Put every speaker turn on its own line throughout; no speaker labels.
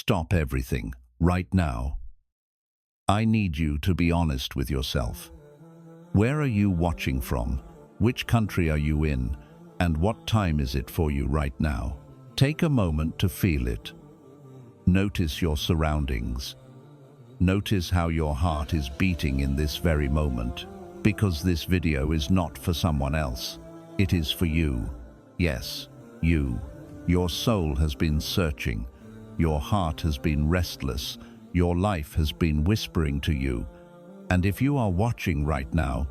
stop everything, right now. I need you to be honest with yourself. Where are you watching from? Which country are you in? And what time is it for you right now? Take a moment to feel it. Notice your surroundings. Notice how your heart is beating in this very moment. Because this video is not for someone else. It is for you. Yes, you. Your soul has been searching. Your heart has been restless. Your life has been whispering to you. And if you are watching right now,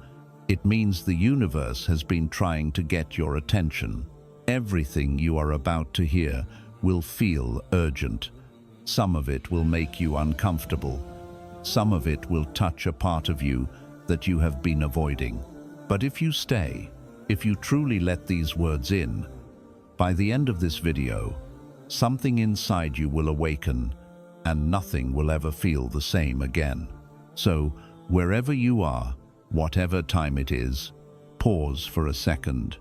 it means the universe has been trying to get your attention. Everything you are about to hear will feel urgent. Some of it will make you uncomfortable. Some of it will touch a part of you that you have been avoiding. But if you stay, if you truly let these words in, by the end of this video, something inside you will awaken and nothing will ever feel the same again. So, wherever you are, whatever time it is, pause for a second.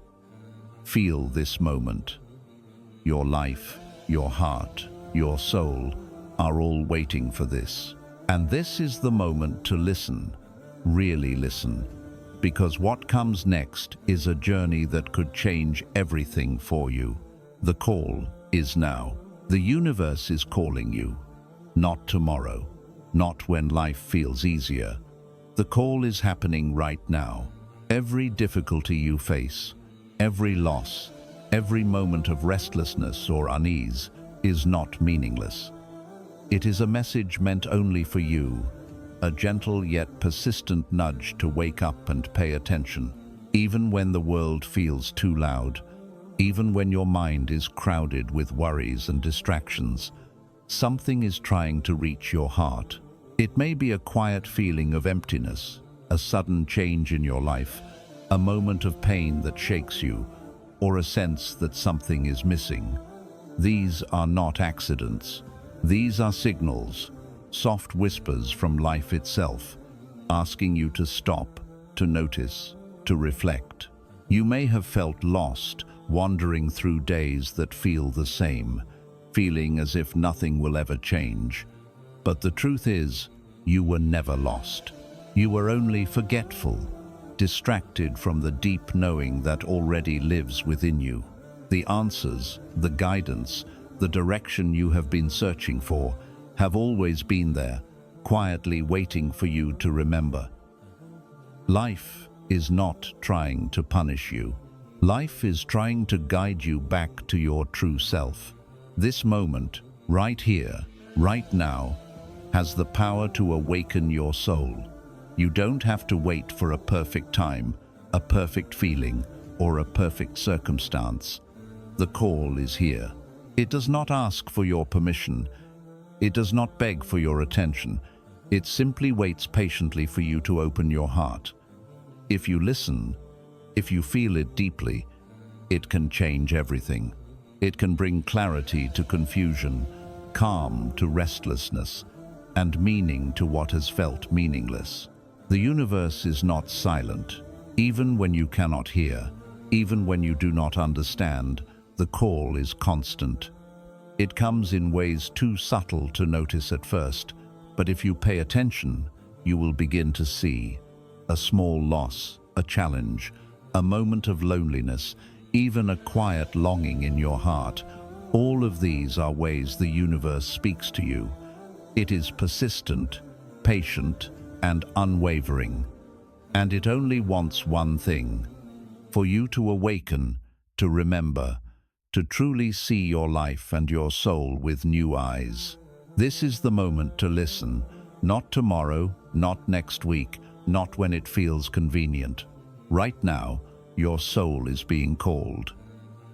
Feel this moment. Your life, your heart, your soul are all waiting for this. And this is the moment to listen, really listen, because what comes next is a journey that could change everything for you. The call is now. The universe is calling you. Not tomorrow, not when life feels easier. The call is happening right now. Every difficulty you face, every loss, every moment of restlessness or unease is not meaningless. It is a message meant only for you, a gentle yet persistent nudge to wake up and pay attention, even when the world feels too loud, even when your mind is crowded with worries and distractions. Something is trying to reach your heart. It may be a quiet feeling of emptiness, a sudden change in your life, a moment of pain that shakes you, or a sense that something is missing. These are not accidents. These are signals, soft whispers from life itself, asking you to stop, to notice, to reflect. You may have felt lost, wandering through days that feel the same, feeling as if nothing will ever change. But the truth is, you were never lost. You were only forgetful, distracted from the deep knowing that already lives within you. The answers, the guidance, the direction you have been searching for have always been there, quietly waiting for you to remember. Life is not trying to punish you. Life is trying to guide you back to your true self. This moment, right here, right now, has the power to awaken your soul. You don't have to wait for a perfect time, a perfect feeling, or a perfect circumstance. The call is here. It does not ask for your permission. It does not beg for your attention. It simply waits patiently for you to open your heart. If you listen, if you feel it deeply, it can change everything. It can bring clarity to confusion, calm to restlessness, and meaning to what has felt meaningless. The universe is not silent. Even when you cannot hear, even when you do not understand, the call is constant. It comes in ways too subtle to notice at first, but if you pay attention, you will begin to see a small loss, a challenge, a moment of loneliness, even a quiet longing in your heart. All of these are ways the universe speaks to you. It is persistent, patient, and unwavering. And it only wants one thing: for you to awaken, to remember, to truly see your life and your soul with new eyes. This is the moment to listen, not tomorrow, not next week, not when it feels convenient. Right now, your soul is being called.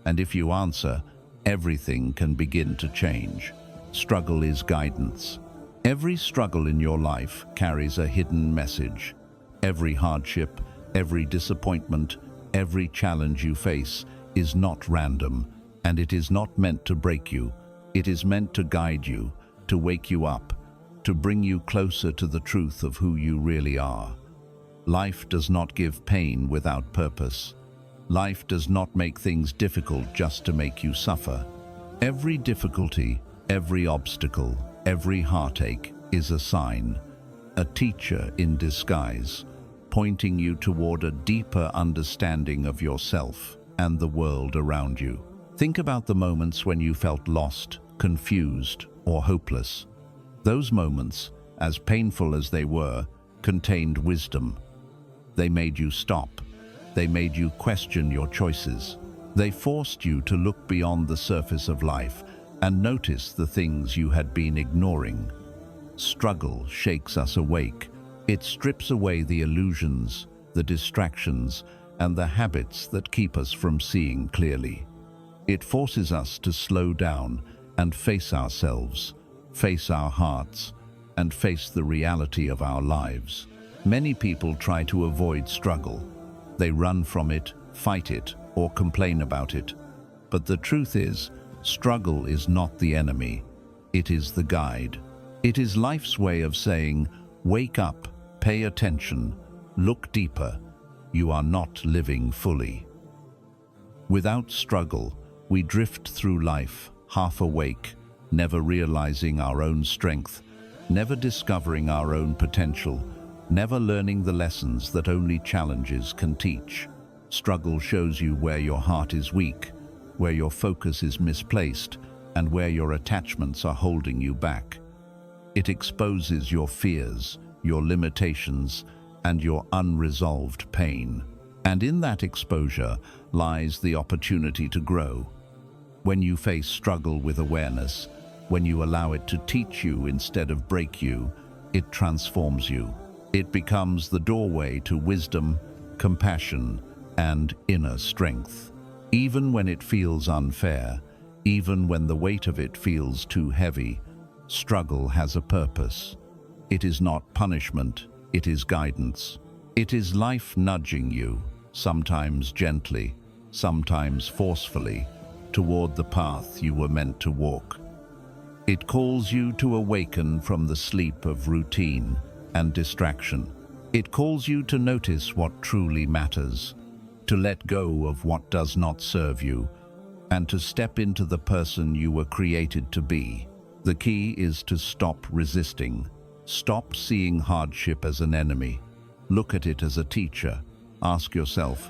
And if you answer, everything can begin to change. Struggle is guidance. Every struggle in your life carries a hidden message. Every hardship, every disappointment, every challenge you face is not random, and it is not meant to break you. It is meant to guide you, to wake you up, to bring you closer to the truth of who you really are. Life does not give pain without purpose. Life does not make things difficult just to make you suffer. Every difficulty, every obstacle, Every heartache is a sign, a teacher in disguise, pointing you toward a deeper understanding of yourself and the world around you. Think about the moments when you felt lost, confused, or hopeless. Those moments, as painful as they were, contained wisdom. They made you stop. They made you question your choices. They forced you to look beyond the surface of life and notice the things you had been ignoring. Struggle shakes us awake. It strips away the illusions, the distractions, and the habits that keep us from seeing clearly. It forces us to slow down and face ourselves, face our hearts, and face the reality of our lives. Many people try to avoid struggle. They run from it, fight it, or complain about it. But the truth is, struggle is not the enemy. It is the guide. It is life's way of saying, wake up, pay attention, look deeper. You are not living fully. Without struggle, we drift through life, half awake, never realizing our own strength, never discovering our own potential, never learning the lessons that only challenges can teach. Struggle shows you where your heart is weak, where your focus is misplaced, and where your attachments are holding you back. It exposes your fears, your limitations, and your unresolved pain. And in that exposure lies the opportunity to grow. When you face struggle with awareness, when you allow it to teach you instead of break you, it transforms you. It becomes the doorway to wisdom, compassion, and inner strength. Even when it feels unfair, even when the weight of it feels too heavy, struggle has a purpose. It is not punishment, it is guidance. It is life nudging you, sometimes gently, sometimes forcefully, toward the path you were meant to walk. It calls you to awaken from the sleep of routine and distraction. It calls you to notice what truly matters, to let go of what does not serve you, and to step into the person you were created to be. The key is to stop resisting. Stop seeing hardship as an enemy. Look at it as a teacher. Ask yourself,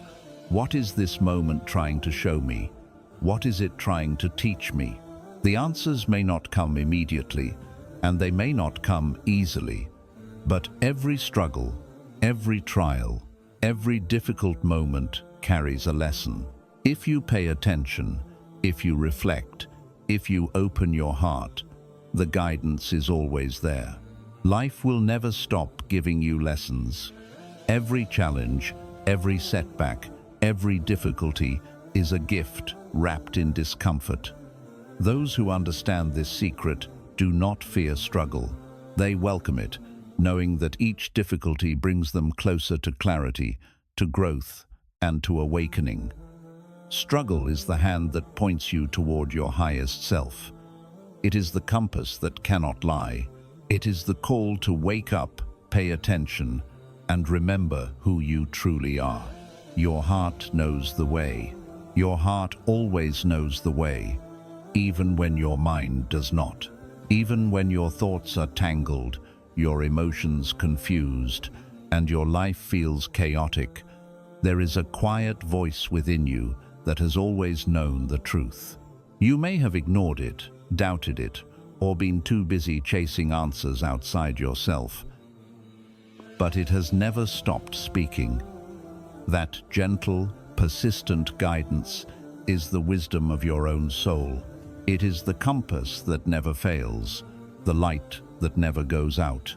what is this moment trying to show me? What is it trying to teach me? The answers may not come immediately, and they may not come easily, but every struggle, every trial, every difficult moment carries a lesson. If you pay attention, if you reflect, if you open your heart, the guidance is always there. Life will never stop giving you lessons. Every challenge, every setback, every difficulty is a gift wrapped in discomfort. Those who understand this secret do not fear struggle. They welcome it, knowing that each difficulty brings them closer to clarity, to growth, and to awakening. Struggle is the hand that points you toward your highest self. It is the compass that cannot lie. It is the call to wake up, pay attention, and remember who you truly are. Your heart knows the way. Your heart always knows the way, even when your mind does not. Even when your thoughts are tangled, your emotions confused, and your life feels chaotic, there is a quiet voice within you that has always known the truth. You may have ignored it, doubted it, or been too busy chasing answers outside yourself, but it has never stopped speaking. That gentle, persistent guidance is the wisdom of your own soul. It is the compass that never fails, the light that never goes out,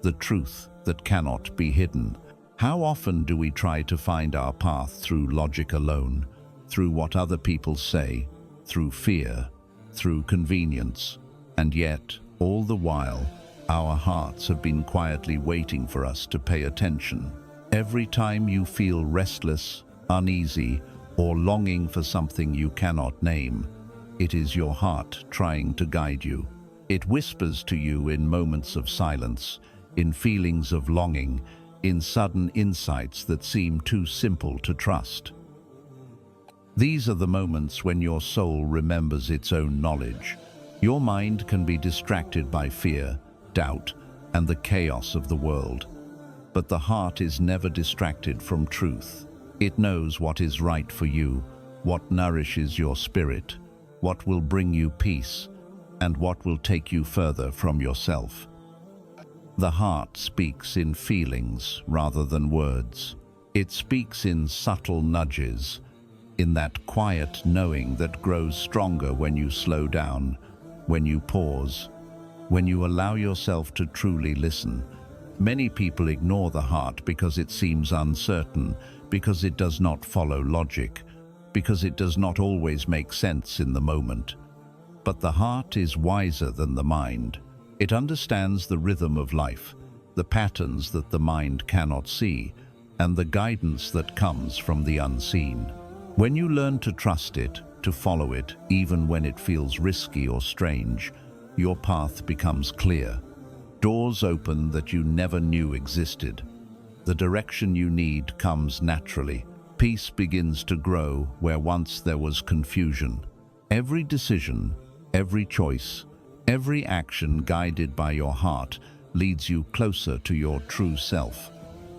the truth that cannot be hidden. How often do we try to find our path through logic alone, through what other people say, through fear, through convenience, and yet, all the while, our hearts have been quietly waiting for us to pay attention. Every time you feel restless, uneasy, or longing for something you cannot name, it is your heart trying to guide you. It whispers to you in moments of silence, in feelings of longing, in sudden insights that seem too simple to trust. These are the moments when your soul remembers its own knowledge, Your mind can be distracted by fear, doubt, and the chaos of the world. But the heart is never distracted from truth. It knows what is right for you, what nourishes your spirit, what will bring you peace, and what will take you further from yourself. The heart speaks in feelings rather than words. It speaks in subtle nudges, in that quiet knowing that grows stronger when you slow down, when you pause, when you allow yourself to truly listen. Many people ignore the heart because it seems uncertain, because it does not follow logic, because it does not always make sense in the moment. But the heart is wiser than the mind. It understands the rhythm of life, the patterns that the mind cannot see, and the guidance that comes from the unseen. When you learn to trust it, to follow it, even when it feels risky or strange, your path becomes clear. Doors open that you never knew existed. The direction you need comes naturally. Peace begins to grow where once there was confusion. Every decision, every choice, every action guided by your heart leads you closer to your true self.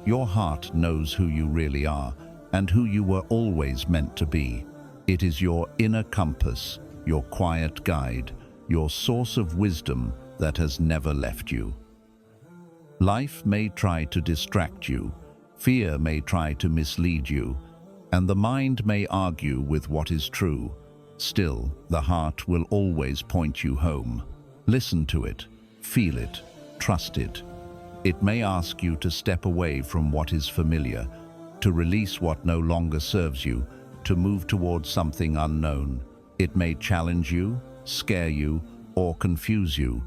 Your heart knows who you really are and who you were always meant to be. It is your inner compass, your quiet guide, your source of wisdom that has never left you. Life may try to distract you, fear may try to mislead you, and the mind may argue with what is true. Still, the heart will always point you home. Listen to it, feel it, trust it. It may ask you to step away from what is familiar, to release what no longer serves you, to move towards something unknown. It may challenge you, scare you, or confuse you,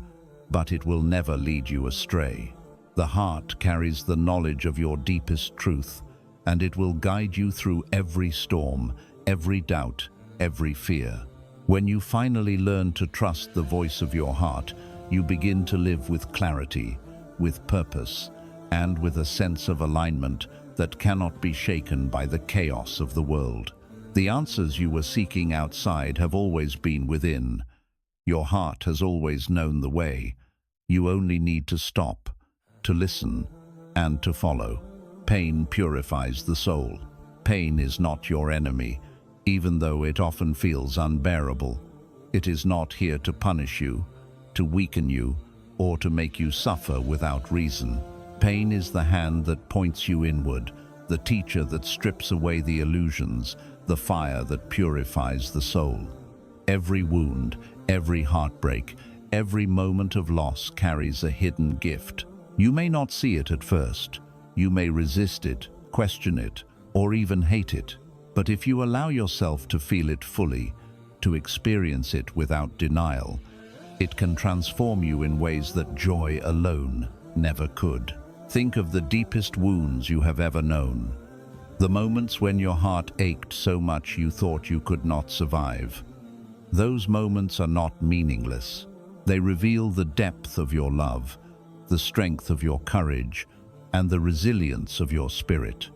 but it will never lead you astray. The heart carries the knowledge of your deepest truth, and it will guide you through every storm, every doubt, every fear. When you finally learn to trust the voice of your heart, you begin to live with clarity, with purpose, and with a sense of alignment that cannot be shaken by the chaos of the world. The answers you were seeking outside have always been within. Your heart has always known the way. You only need to stop, to listen, and to follow. Pain purifies the soul. Pain is not your enemy, even though it often feels unbearable. It is not here to punish you, to weaken you, or to make you suffer without reason. Pain is the hand that points you inward, the teacher that strips away the illusions, the fire that purifies the soul. Every wound, every heartbreak, every moment of loss carries a hidden gift. You may not see it at first. You may resist it, question it, or even hate it. But if you allow yourself to feel it fully, to experience it without denial, it can transform you in ways that joy alone never could. Think of the deepest wounds you have ever known. The moments when your heart ached so much you thought you could not survive. Those moments are not meaningless. They reveal the depth of your love, the strength of your courage, and the resilience of your spirit.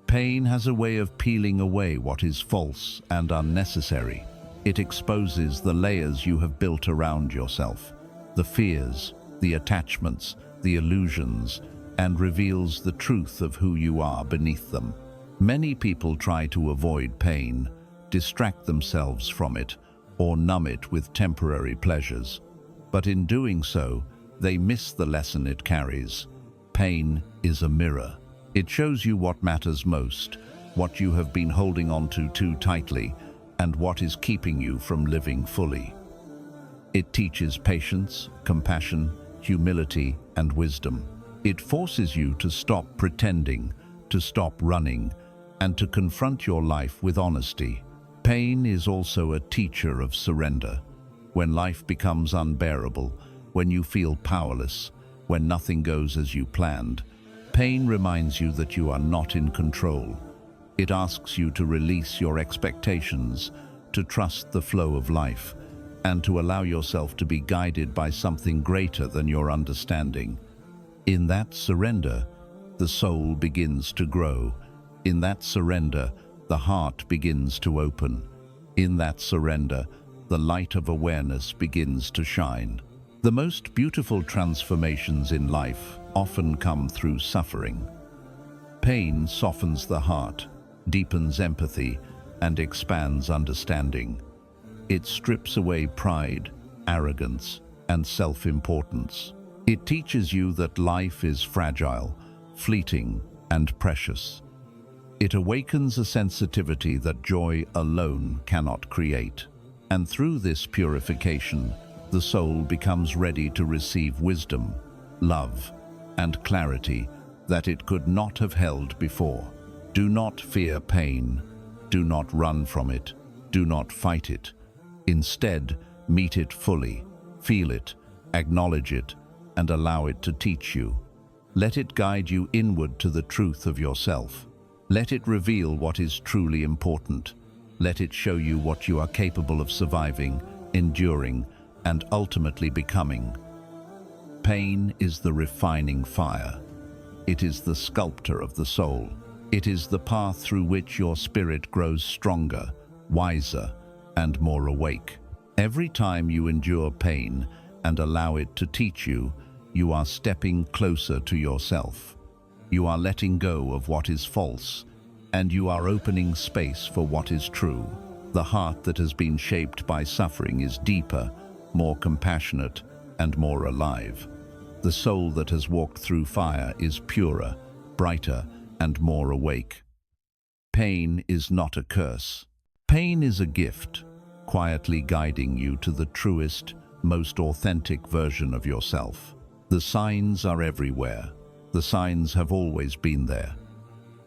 Pain has a way of peeling away what is false and unnecessary. It exposes the layers you have built around yourself, the fears, the attachments, the illusions, and reveals the truth of who you are beneath them. Many people try to avoid pain, distract themselves from it, or numb it with temporary pleasures. But in doing so, they miss the lesson it carries. Pain is a mirror. It shows you what matters most, what you have been holding on to too tightly, and what is keeping you from living fully. It teaches patience, compassion, humility, and wisdom. It forces you to stop pretending, to stop running, and to confront your life with honesty. Pain is also a teacher of surrender. When life becomes unbearable, when you feel powerless, when nothing goes as you planned, pain reminds you that you are not in control. It asks you to release your expectations, to trust the flow of life, and to allow yourself to be guided by something greater than your understanding. In that surrender, the soul begins to grow. In that surrender, the heart begins to open. In that surrender, the light of awareness begins to shine. The most beautiful transformations in life often come through suffering. Pain softens the heart, deepens empathy, and expands understanding. It strips away pride, arrogance, and self-importance. It teaches you that life is fragile, fleeting, and precious. It awakens a sensitivity that joy alone cannot create. And through this purification, the soul becomes ready to receive wisdom, love, and clarity that it could not have held before. Do not fear pain. Do not run from it. Do not fight it. Instead, meet it fully, feel it, acknowledge it, and allow it to teach you. Let it guide you inward to the truth of yourself. Let it reveal what is truly important. Let it show you what you are capable of surviving, enduring, and ultimately becoming. Pain is the refining fire. It is the sculptor of the soul. It is the path through which your spirit grows stronger, wiser, and more awake. Every time you endure pain and allow it to teach you, you are stepping closer to yourself. You are letting go of what is false, and you are opening space for what is true. The heart that has been shaped by suffering is deeper, more compassionate, and more alive. The soul that has walked through fire is purer, brighter, and more awake. Pain is not a curse. Pain is a gift, quietly guiding you to the truest, most authentic version of yourself. The signs are everywhere. The signs have always been there.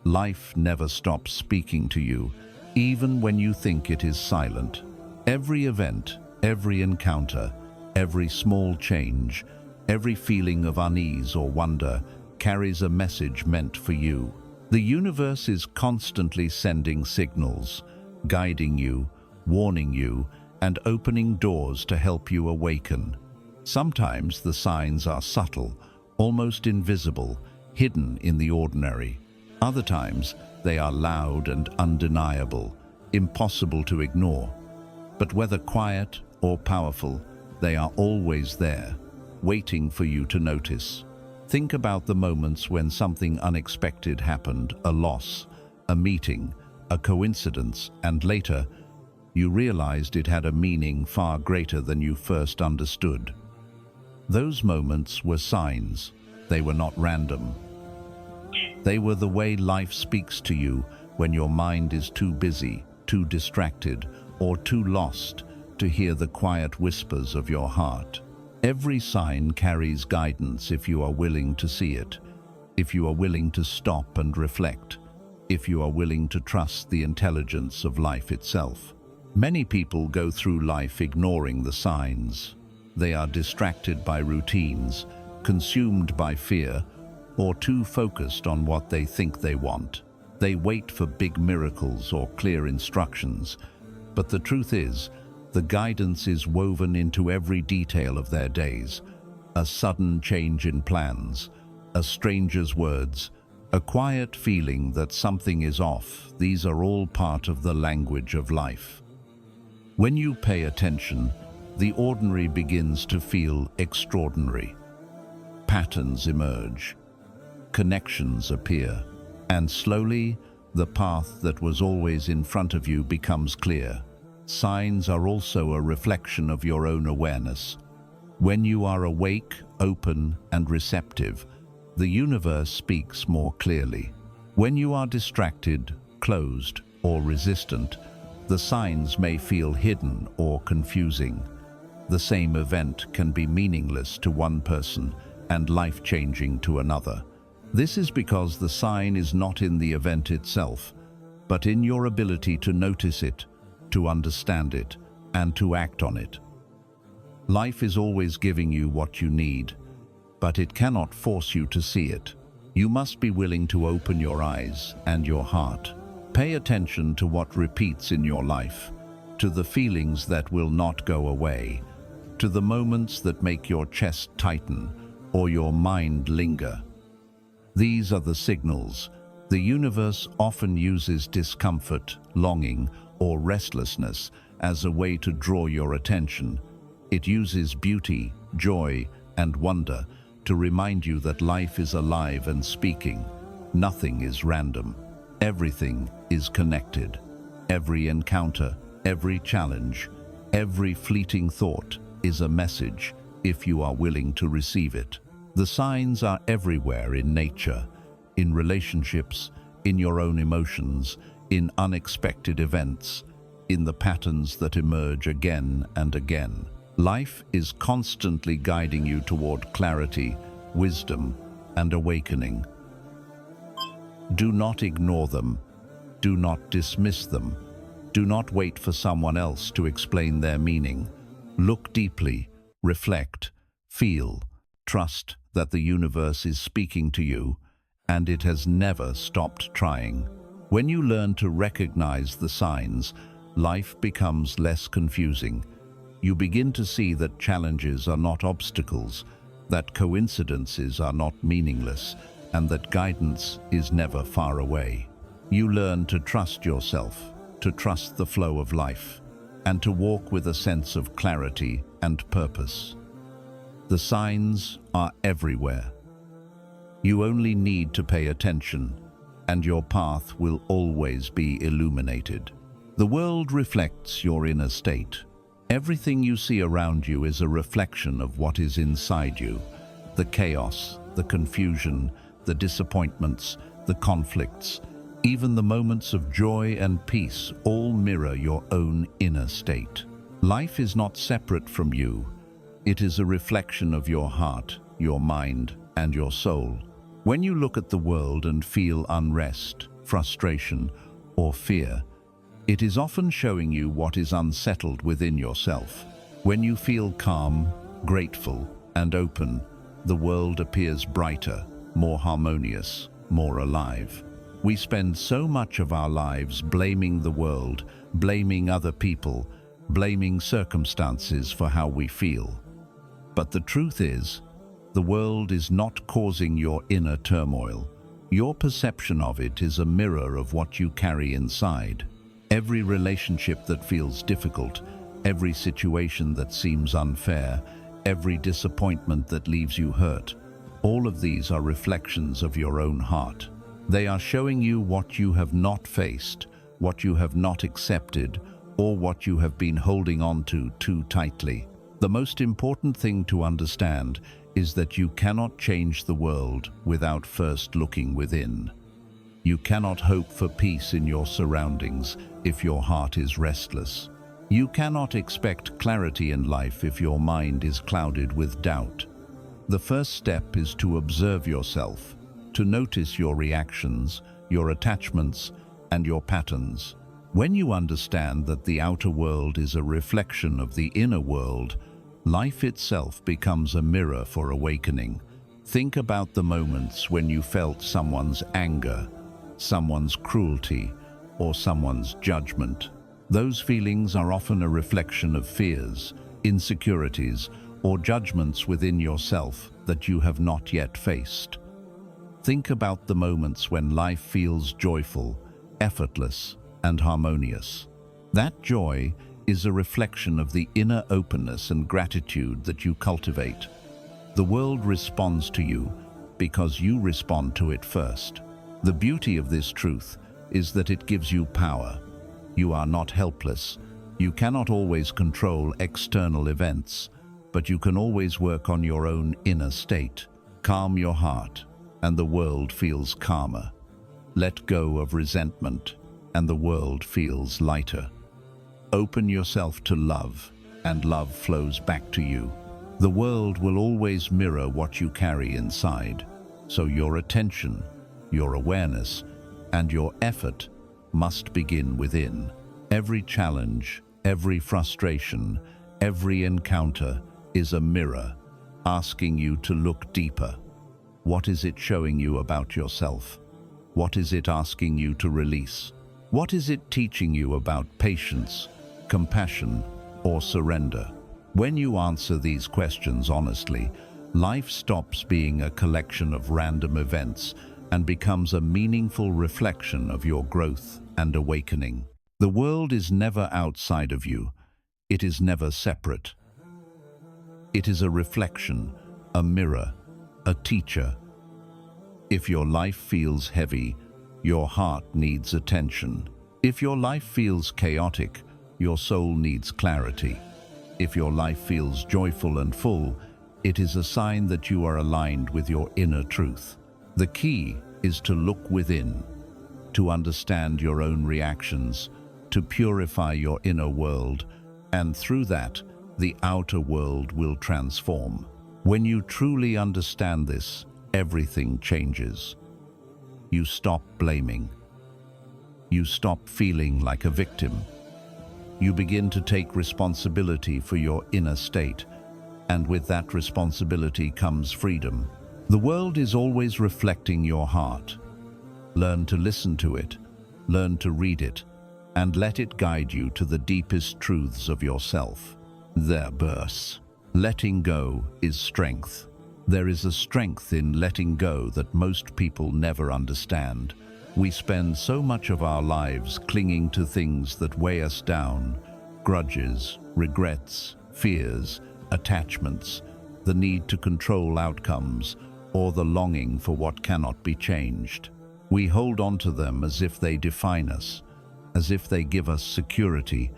Life never stops speaking to you, even when you think it is silent. Every event, every encounter, every small change, every feeling of unease or wonder carries a message meant for you. The universe is constantly sending signals, guiding you, warning you, and opening doors to help you awaken. Sometimes the signs are subtle, almost invisible, hidden in the ordinary. Other times they are loud and undeniable, impossible to ignore. But whether quiet or powerful, they are always there, waiting for you to notice. Think about the moments when something unexpected happened, a loss, a meeting, a coincidence, and later you realized it had a meaning far greater than you first understood. Those moments were signs. They were not random. They were the way life speaks to you when your mind is too busy, too distracted, or too lost to hear the quiet whispers of your heart. Every sign carries guidance if you are willing to see it, if you are willing to stop and reflect, if you are willing to trust the intelligence of life itself. Many people go through life ignoring the signs. They are distracted by routines, consumed by fear, or too focused on what they think they want. They wait for big miracles or clear instructions, but the truth is, the guidance is woven into every detail of their days. A sudden change in plans, a stranger's words, a quiet feeling that something is off. These are all part of the language of life. When you pay attention, the ordinary begins to feel extraordinary. Patterns emerge, connections appear, and slowly, the path that was always in front of you becomes clear. Signs are also a reflection of your own awareness. When you are awake, open, and receptive, the universe speaks more clearly. When you are distracted, closed, or resistant, the signs may feel hidden or confusing. The same event can be meaningless to one person and life-changing to another. This is because the sign is not in the event itself, but in your ability to notice it, to understand it, and to act on it. Life is always giving you what you need, but it cannot force you to see it. You must be willing to open your eyes and your heart. Pay attention to what repeats in your life, to the feelings that will not go away, to the moments that make your chest tighten or your mind linger. These are the signals. The universe often uses discomfort, longing, or restlessness as a way to draw your attention. It uses beauty, joy, and wonder to remind you that life is alive and speaking. Nothing is random. Everything is connected. Every encounter, every challenge, every fleeting thought is a message if you are willing to receive it. The signs are everywhere in nature, in relationships, in your own emotions, in unexpected events, in the patterns that emerge again and again. Life is constantly guiding you toward clarity, wisdom, and awakening. Do not ignore them. Do not dismiss them. Do not wait for someone else to explain their meaning. Look deeply, reflect, feel, trust that the universe is speaking to you, and it has never stopped trying. When you learn to recognize the signs, life becomes less confusing. You begin to see that challenges are not obstacles, that coincidences are not meaningless, and that guidance is never far away. You learn to trust yourself, to trust the flow of life, and to walk with a sense of clarity and purpose. The signs are everywhere. You only need to pay attention, and your path will always be illuminated. The world reflects your inner state. Everything you see around you is a reflection of what is inside you. The chaos, the confusion, the disappointments, the conflicts, even the moments of joy and peace all mirror your own inner state. Life is not separate from you. It is a reflection of your heart, your mind, and your soul. When you look at the world and feel unrest, frustration, or fear, it is often showing you what is unsettled within yourself. When you feel calm, grateful, and open, the world appears brighter, more harmonious, more alive. We spend so much of our lives blaming the world, blaming other people, blaming circumstances for how we feel. But the truth is, the world is not causing your inner turmoil. Your perception of it is a mirror of what you carry inside. Every relationship that feels difficult, every situation that seems unfair, every disappointment that leaves you hurt, all of these are reflections of your own heart. They are showing you what you have not faced, what you have not accepted, or what you have been holding on to too tightly. The most important thing to understand is that you cannot change the world without first looking within. You cannot hope for peace in your surroundings if your heart is restless. You cannot expect clarity in life if your mind is clouded with doubt. The first step is to observe yourself, to notice your reactions, your attachments, and your patterns. When you understand that the outer world is a reflection of the inner world, life itself becomes a mirror for awakening. Think about the moments when you felt someone's anger, someone's cruelty, or someone's judgment. Those feelings are often a reflection of fears, insecurities, or judgments within yourself that you have not yet faced. Think about the moments when life feels joyful, effortless, and harmonious. That joy is a reflection of the inner openness and gratitude that you cultivate. The world responds to you because you respond to it first. The beauty of this truth is that it gives you power. You are not helpless. You cannot always control external events, but you can always work on your own inner state. Calm your heart, and the world feels calmer. Let go of resentment, and the world feels lighter. Open yourself to love, and love flows back to you. The world will always mirror what you carry inside, so your attention, your awareness, and your effort must begin within. Every challenge, every frustration, every encounter is a mirror asking you to look deeper. What is it showing you about yourself? What is it asking you to release? What is it teaching you about patience, compassion, or surrender? When you answer these questions honestly, life stops being a collection of random events and becomes a meaningful reflection of your growth and awakening. The world is never outside of you. It is never separate. It is a reflection, a mirror, a teacher. If your life feels heavy, your heart needs attention. If your life feels chaotic, your soul needs clarity. If your life feels joyful and full, it is a sign that you are aligned with your inner truth. The key is to look within, to understand your own reactions, to purify your inner world, and through that, the outer world will transform. When you truly understand this, everything changes. You stop blaming. You stop feeling like a victim. You begin to take responsibility for your inner state, and with that responsibility comes freedom. The world is always reflecting your heart. Learn to listen to it, learn to read it, and let it guide you to the deepest truths of yourself. There, verse. Letting go is strength. There is a strength in letting go that most people never understand. We spend so much of our lives clinging to things that weigh us down: grudges, regrets, fears, attachments, the need to control outcomes, or the longing for what cannot be changed. We hold on to them as if they define us, as if they give us security,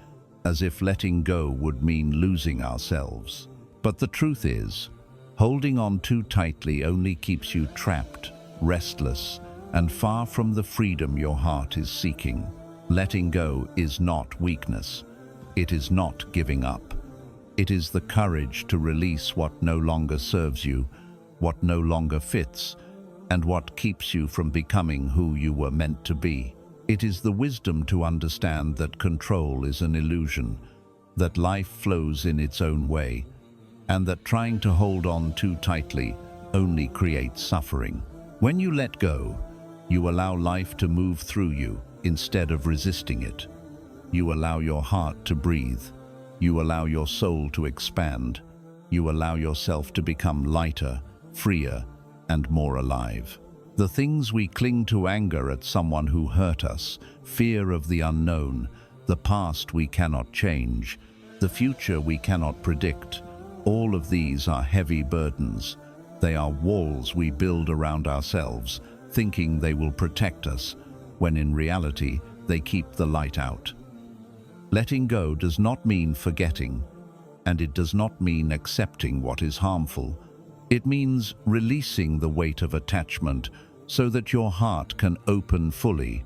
as if letting go would mean losing ourselves. But the truth is, holding on too tightly only keeps you trapped, restless, and far from the freedom your heart is seeking. Letting go is not weakness. It is not giving up. It is the courage to release what no longer serves you, what no longer fits, and what keeps you from becoming who you were meant to be. It is the wisdom to understand that control is an illusion, that life flows in its own way, and that trying to hold on too tightly only creates suffering. When you let go, you allow life to move through you instead of resisting it. You allow your heart to breathe. You allow your soul to expand. You allow yourself to become lighter, freer, and more alive. The things we cling to: anger at someone who hurt us, fear of the unknown, the past we cannot change, the future we cannot predict, all of these are heavy burdens. They are walls we build around ourselves, thinking they will protect us, when in reality they keep the light out. Letting go does not mean forgetting, and it does not mean accepting what is harmful. It means releasing the weight of attachment so that your heart can open fully,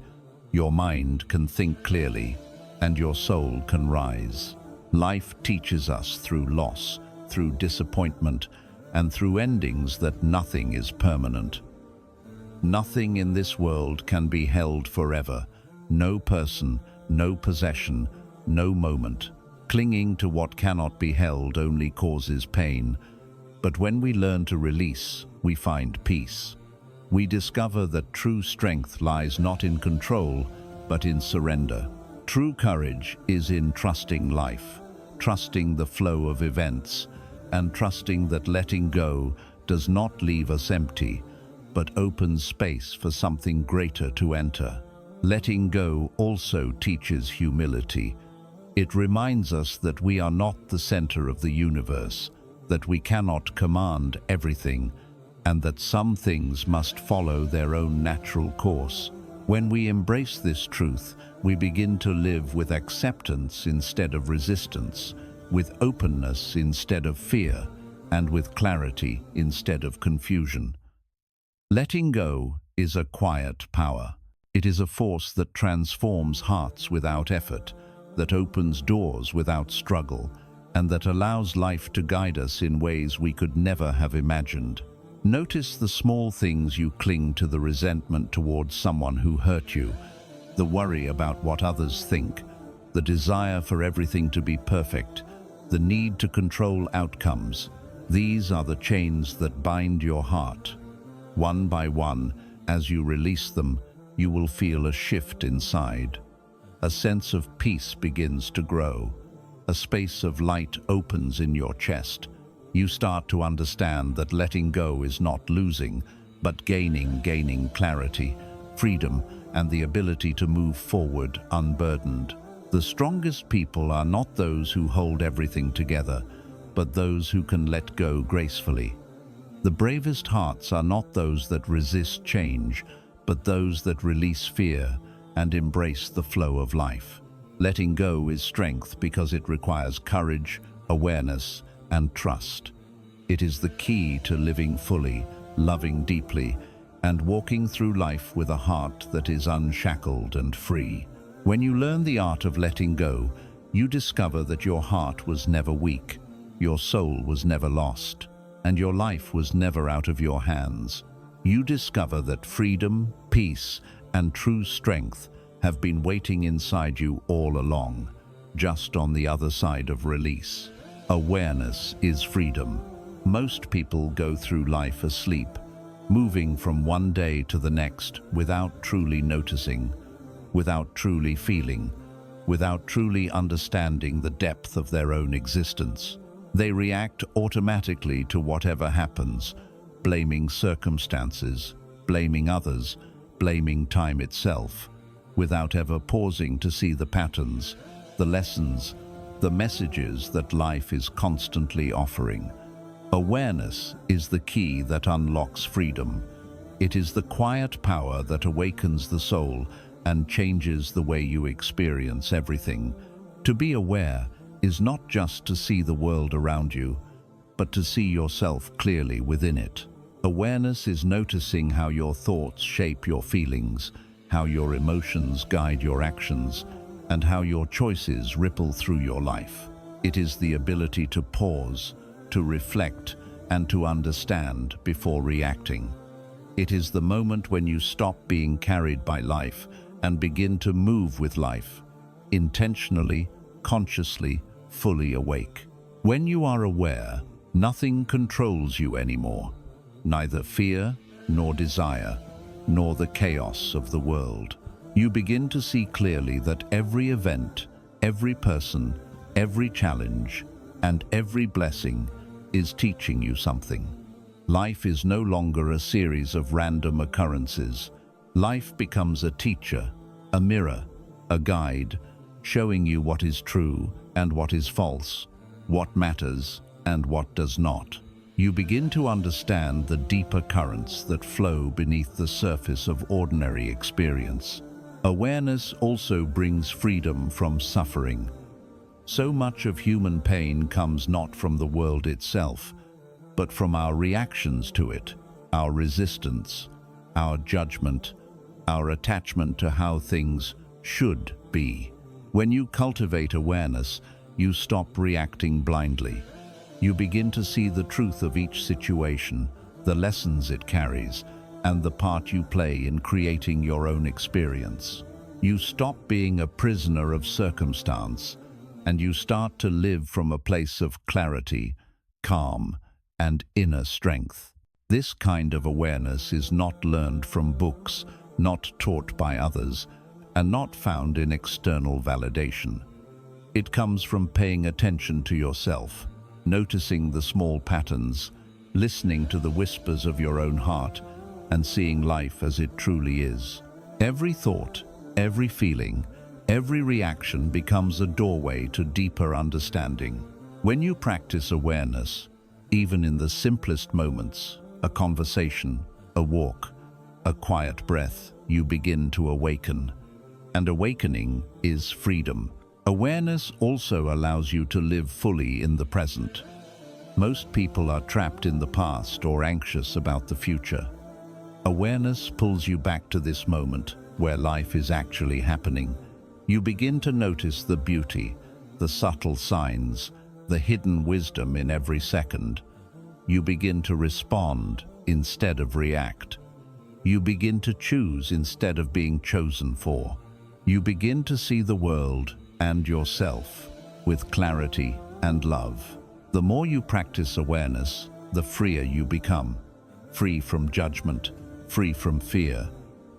your mind can think clearly, and your soul can rise. Life teaches us through loss, through disappointment, and through endings that nothing is permanent. Nothing in this world can be held forever. No person, no possession, no moment. Clinging to what cannot be held only causes pain. But when we learn to release, we find peace. We discover that true strength lies not in control, but in surrender. True courage is in trusting life, trusting the flow of events, and trusting that letting go does not leave us empty, but opens space for something greater to enter. Letting go also teaches humility. It reminds us that we are not the center of the universe, that we cannot command everything, and that some things must follow their own natural course. When we embrace this truth, we begin to live with acceptance instead of resistance, with openness instead of fear, and with clarity instead of confusion. Letting go is a quiet power. It is a force that transforms hearts without effort, that opens doors without struggle, and that allows life to guide us in ways we could never have imagined. Notice the small things you cling to: the resentment towards someone who hurt you, the worry about what others think, the desire for everything to be perfect, the need to control outcomes. These are the chains that bind your heart. One by one, as you release them, you will feel a shift inside. A sense of peace begins to grow. A space of light opens in your chest. You start to understand that letting go is not losing, but gaining clarity, freedom, and the ability to move forward unburdened. The strongest people are not those who hold everything together, but those who can let go gracefully. The bravest hearts are not those that resist change, but those that release fear and embrace the flow of life. Letting go is strength because it requires courage, awareness, and trust. It is the key to living fully, loving deeply, and walking through life with a heart that is unshackled and free. When you learn the art of letting go, you discover that your heart was never weak, your soul was never lost, and your life was never out of your hands. You discover that freedom, peace, and true strength have been waiting inside you all along, just on the other side of release. Awareness is freedom. Most people go through life asleep, moving from one day to the next without truly noticing, without truly feeling, without truly understanding the depth of their own existence. They react automatically to whatever happens, blaming circumstances, blaming others, blaming time itself, without ever pausing to see the patterns, the lessons, the messages that life is constantly offering. Awareness is the key that unlocks freedom. It is the quiet power that awakens the soul and changes the way you experience everything. To be aware is not just to see the world around you, but to see yourself clearly within it. Awareness is noticing how your thoughts shape your feelings, how your emotions guide your actions, and how your choices ripple through your life. It is the ability to pause, to reflect, and to understand before reacting. It is the moment when you stop being carried by life and begin to move with life, intentionally, consciously, fully awake. When you are aware, nothing controls you anymore, neither fear nor desire, nor the chaos of the world. You begin to see clearly that every event, every person, every challenge, and every blessing is teaching you something. Life is no longer a series of random occurrences. Life becomes a teacher, a mirror, a guide, showing you what is true and what is false, what matters and what does not. You begin to understand the deeper currents that flow beneath the surface of ordinary experience. Awareness also brings freedom from suffering. So much of human pain comes not from the world itself, but from our reactions to it, our resistance, our judgment, our attachment to how things should be. When you cultivate awareness, you stop reacting blindly. You begin to see the truth of each situation, the lessons it carries, and the part you play in creating your own experience. You stop being a prisoner of circumstance, and you start to live from a place of clarity, calm, and inner strength. This kind of awareness is not learned from books, not taught by others, and not found in external validation. It comes from paying attention to yourself, noticing the small patterns, listening to the whispers of your own heart, and seeing life as it truly is. Every thought, every feeling, every reaction becomes a doorway to deeper understanding. When you practice awareness, even in the simplest moments, a conversation, a walk, a quiet breath, you begin to awaken. And awakening is freedom. Awareness also allows you to live fully in the present. Most people are trapped in the past or anxious about the future. Awareness pulls you back to this moment where life is actually happening. You begin to notice the beauty, the subtle signs, the hidden wisdom in every second. You begin to respond instead of react. You begin to choose instead of being chosen for. You begin to see the world and yourself with clarity and love. The more you practice awareness, the freer you become. Free from judgment, free from fear,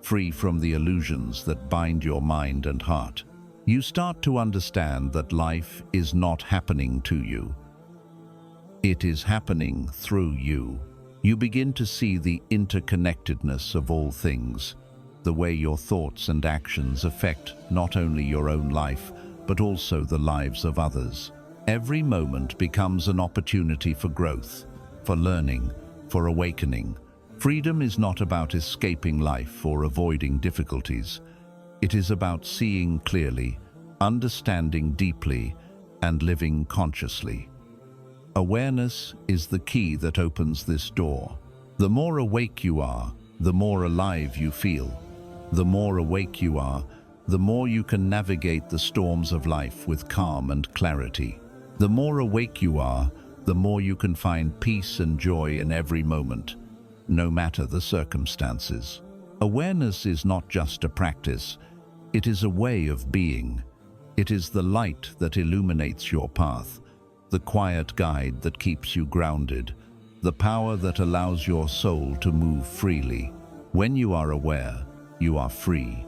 free from the illusions that bind your mind and heart. You start to understand that life is not happening to you. It is happening through you. You begin to see the interconnectedness of all things. the way your thoughts and actions affect not only your own life, but also the lives of others. Every moment becomes an opportunity for growth, for learning, for awakening. Freedom is not about escaping life or avoiding difficulties. It is about seeing clearly, understanding deeply, and living consciously. Awareness is the key that opens this door. The more awake you are, the more alive you feel. The more awake you are, the more you can navigate the storms of life with calm and clarity. The more awake you are, the more you can find peace and joy in every moment, no matter the circumstances. Awareness is not just a practice, it is a way of being. It is the light that illuminates your path, the quiet guide that keeps you grounded, the power that allows your soul to move freely. When you are aware, you are free.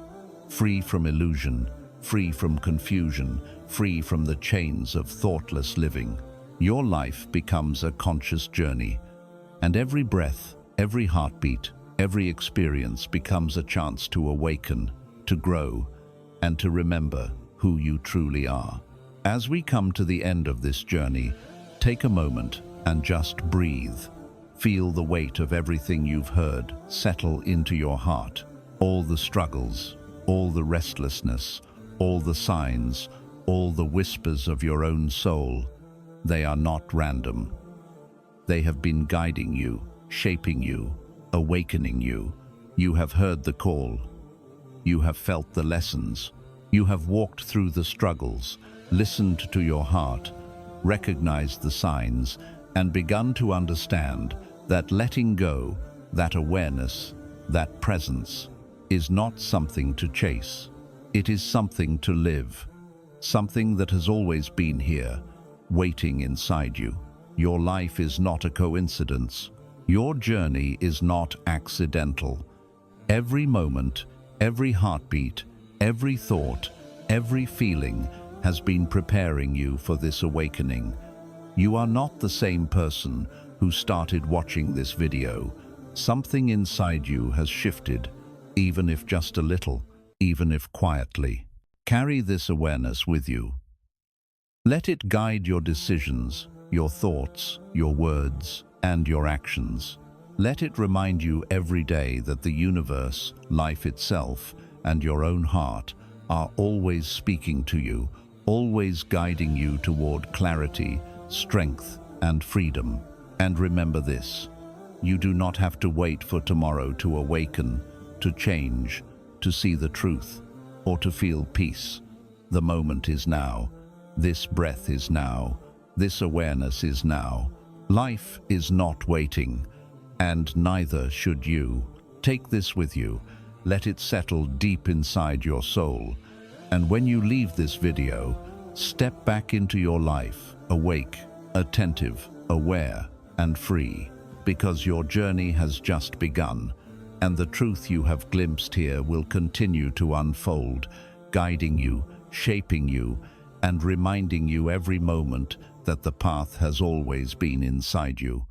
Free from illusion, free from confusion, free from the chains of thoughtless living. Your life becomes a conscious journey, and every breath, every heartbeat, every experience becomes a chance to awaken, to grow, and to remember who you truly are. As we come to the end of this journey, take a moment and just breathe. Feel the weight of everything you've heard settle into your heart. All the struggles, all the restlessness, all the signs, all the whispers of your own soul. They are not random. They have been guiding you, shaping you, awakening you. You have heard the call. You have felt the lessons. You have walked through the struggles, listened to your heart, recognized the signs, and begun to understand that letting go, that awareness, that presence, is not something to chase. It is something to live, something that has always been here, waiting inside you. Your life is not a coincidence. Your journey is not accidental. Every moment, every heartbeat, every thought, every feeling has been preparing you for this awakening. You are not the same person who started watching this video. Something inside you has shifted, even if just a little, even if quietly. Carry this awareness with you. Let it guide your decisions, your thoughts, your words, and your actions. Let it remind you every day that the universe, life itself, and your own heart are always speaking to you, always guiding you toward clarity, strength, and freedom. And remember this: you do not have to wait for tomorrow to awaken, to change, to see the truth, or to feel peace. The moment is now. This breath is now. This awareness is now. Life is not waiting, and neither should you. Take this with you. Let it settle deep inside your soul. And when you leave this video, step back into your life, awake, attentive, aware, and free, because your journey has just begun, and the truth you have glimpsed here will continue to unfold, guiding you, shaping you, and reminding you every moment that the path has always been inside you.